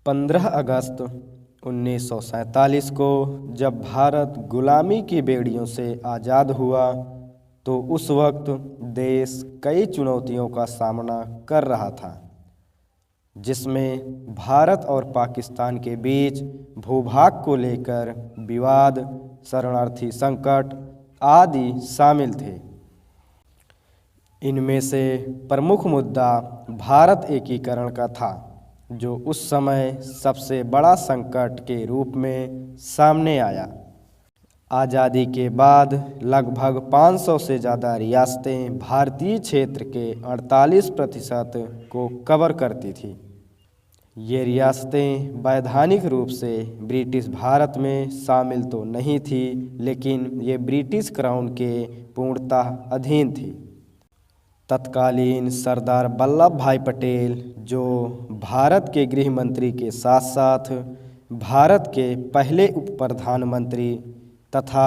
15 अगस्त 1947 को जब भारत गुलामी की बेड़ियों से आज़ाद हुआ तो उस वक्त देश कई चुनौतियों का सामना कर रहा था, जिसमें भारत और पाकिस्तान के बीच भूभाग को लेकर विवाद, शरणार्थी संकट आदि शामिल थे। इनमें से प्रमुख मुद्दा भारत एकीकरण का था, जो उस समय सबसे बड़ा संकट के रूप में सामने आया। आज़ादी के बाद लगभग 500 से ज़्यादा रियासतें भारतीय क्षेत्र के 48% को कवर करती थीं। ये रियासतें वैधानिक रूप से ब्रिटिश भारत में शामिल तो नहीं थीं, लेकिन ये ब्रिटिश क्राउन के पूर्णतः अधीन थीं। तत्कालीन सरदार वल्लभ भाई पटेल, जो भारत के गृह मंत्री के साथ साथ भारत के पहले उप प्रधानमंत्री तथा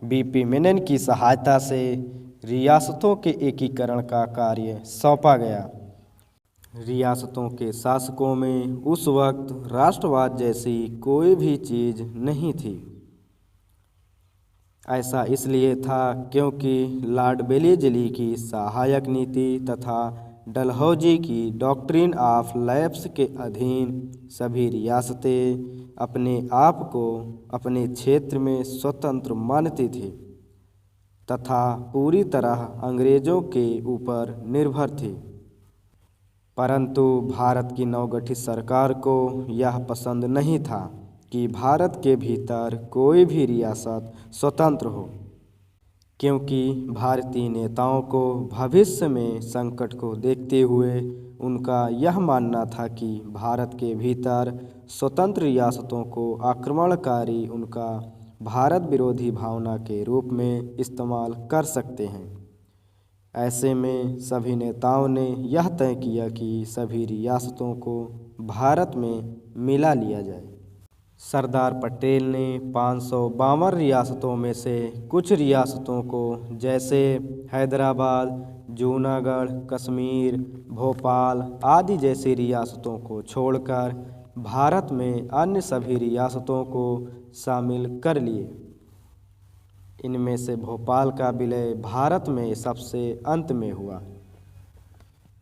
बीपी मेनन की सहायता से रियासतों के एकीकरण का कार्य सौंपा गया। रियासतों के शासकों में उस वक्त राष्ट्रवाद जैसी कोई भी चीज़ नहीं थी। ऐसा इसलिए था क्योंकि लॉर्ड वेलेज़ली की सहायक नीति तथा डलहौजी की डॉक्ट्रिन ऑफ लैप्स के अधीन सभी रियासतें अपने आप को अपने क्षेत्र में स्वतंत्र मानती थी तथा पूरी तरह अंग्रेज़ों के ऊपर निर्भर थी। परंतु भारत की नवगठित सरकार को यह पसंद नहीं था कि भारत के भीतर कोई भी रियासत स्वतंत्र हो, क्योंकि भारतीय नेताओं को भविष्य में संकट को देखते हुए उनका यह मानना था कि भारत के भीतर स्वतंत्र रियासतों को आक्रमणकारी उनका भारत विरोधी भावना के रूप में इस्तेमाल कर सकते हैं। ऐसे में सभी नेताओं ने यह तय किया कि सभी रियासतों को भारत में मिला लिया जाए। सरदार पटेल ने 552 रियासतों में से कुछ रियासतों को, जैसे हैदराबाद, जूनागढ़, कश्मीर, भोपाल आदि जैसी रियासतों को छोड़कर भारत में अन्य सभी रियासतों को शामिल कर लिए। इनमें से भोपाल का विलय भारत में सबसे अंत में हुआ।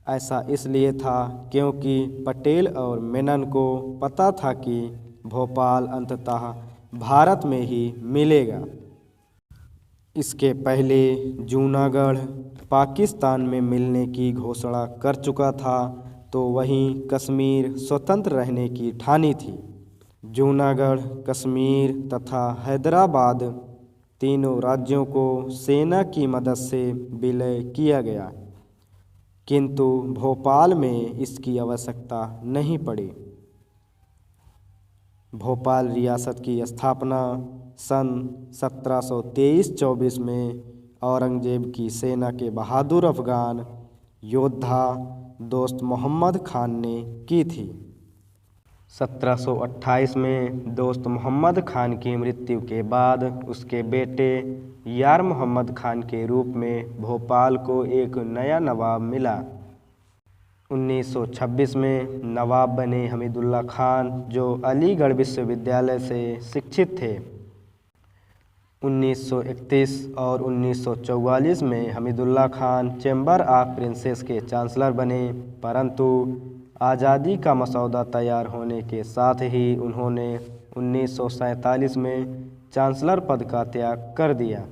ऐसा इसलिए था क्योंकि पटेल और मेनन को पता था कि भोपाल अंततः भारत में ही मिलेगा। इसके पहले जूनागढ़ पाकिस्तान में मिलने की घोषणा कर चुका था, तो वहीं कश्मीर स्वतंत्र रहने की ठानी थी। जूनागढ़, कश्मीर तथा हैदराबाद तीनों राज्यों को सेना की मदद से विलय किया गया, किंतु भोपाल में इसकी आवश्यकता नहीं पड़ी। भोपाल रियासत की स्थापना सन 1723-24 में औरंगजेब की सेना के बहादुर अफगान योद्धा दोस्त मोहम्मद खान ने की थी। 1728 में दोस्त मोहम्मद खान की मृत्यु के बाद उसके बेटे यार मोहम्मद खान के रूप में भोपाल को एक नया नवाब मिला। 1926 में नवाब बने हमीदुल्ला खान, जो अलीगढ़ विश्वविद्यालय से शिक्षित थे। 1931 और 1944 में Hamidullah Khan chamber of princess के चांसलर बने, परंतु आज़ादी का मसौदा तैयार होने के साथ ही उन्होंने 1947 में चांसलर पद का त्याग कर दिया,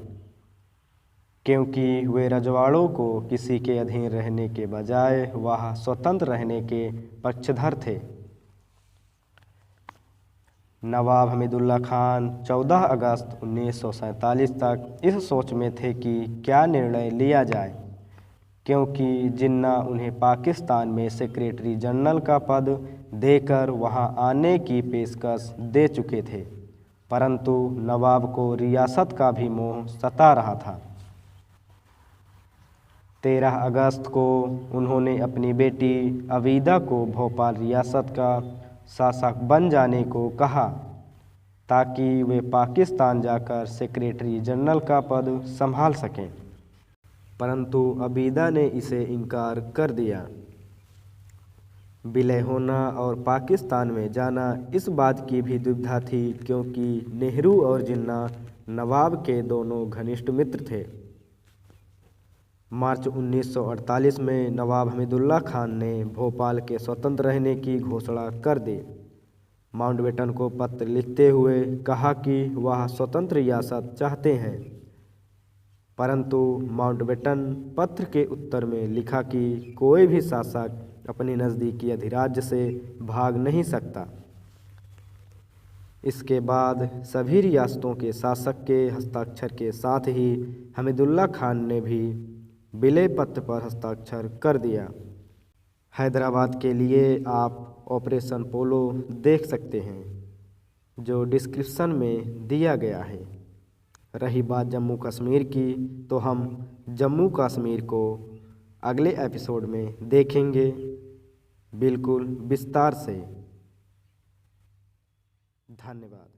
क्योंकि वे रजवाड़ों को किसी के अधीन रहने के बजाय वह स्वतंत्र रहने के पक्षधर थे। नवाब हमीदुल्ला खान 14 अगस्त 1947 तक इस सोच में थे कि क्या निर्णय लिया जाए, क्योंकि जिन्ना उन्हें पाकिस्तान में सेक्रेटरी जनरल का पद देकर वहां आने की पेशकश दे चुके थे, परंतु नवाब को रियासत का भी मोह सता रहा था। 13 अगस्त को उन्होंने अपनी बेटी अबीदा को भोपाल रियासत का शासक बन जाने को कहा, ताकि वे पाकिस्तान जाकर सेक्रेटरी जनरल का पद संभाल सकें, परंतु अबीदा ने इसे इनकार कर दिया। विलय होना और पाकिस्तान में जाना इस बात की भी दुविधा थी क्योंकि नेहरू और जिन्ना नवाब के दोनों घनिष्ठ मित्र थे। मार्च 1948 में नवाब हमीदुल्लाह खान ने भोपाल के स्वतंत्र रहने की घोषणा कर दी। माउंटबेटन को पत्र लिखते हुए कहा कि वह स्वतंत्र रियासत चाहते हैं, परंतु माउंटबेटन पत्र के उत्तर में लिखा कि कोई भी शासक अपने नज़दीकी अधिराज्य से भाग नहीं सकता। इसके बाद सभी रियासतों के शासक के हस्ताक्षर के साथ ही हमीदुल्लाह खान ने भी विलय पत्र पर हस्ताक्षर कर दिया। हैदराबाद के लिए आप ऑपरेशन पोलो देख सकते हैं, जो डिस्क्रिप्शन में दिया गया है। रही बात जम्मू कश्मीर की, तो हम जम्मू कश्मीर को अगले एपिसोड में देखेंगे, बिल्कुल विस्तार से। धन्यवाद।